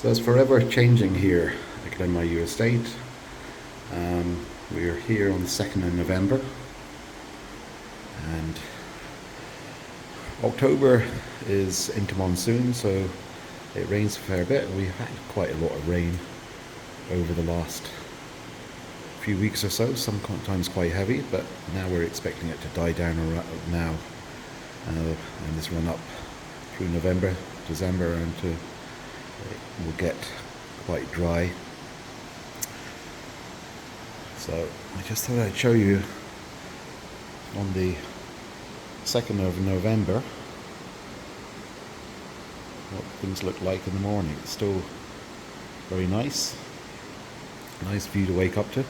So it's forever changing here at GlenMyu Estate. We're here on the 2nd of November, and October is into monsoon, so it rains a fair bit. We've had quite a lot of rain over the last few weeks or so, sometimes quite heavy, but now we're expecting it to die down now and this run up through November, December, and it will get quite dry. So I just thought I'd show you on the 2nd of November what things look like in the morning. It's still very nice view to wake up to.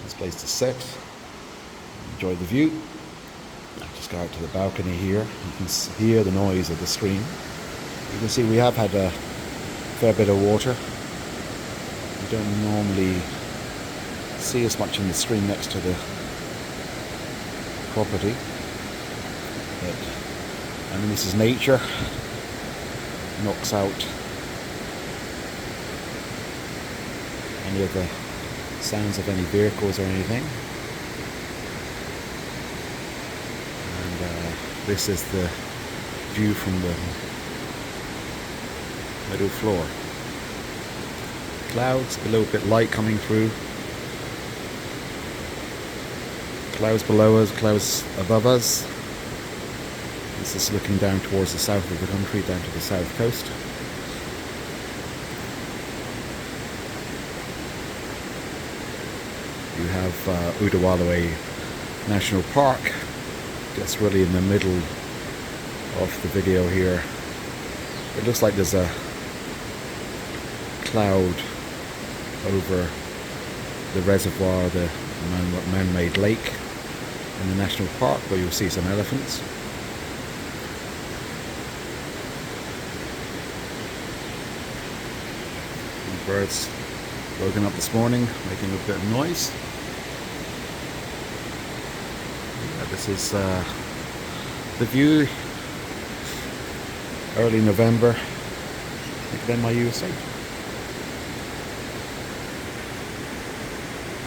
Nice place to sit, enjoy the view. I'll just go out to the balcony here. You can hear the noise of the stream. You can see we have had a fair bit of water. You don't normally see as much in the stream next to the property, but I mean, this is nature. Knocks out any of the sounds of any vehicles or anything. And this is the view from the middle floor. Clouds, a little bit light coming through. Clouds below us, clouds above us. This is looking down towards the south of the country, down to the south coast. You have Udawalawe National Park, just really in the middle of the video here. It looks like there's a cloud over the reservoir, the man-made lake in the national park, where you'll see some elephants. And birds woken up this morning, making a bit of noise. Yeah, this is the view, early November, at GlenMyu Estate.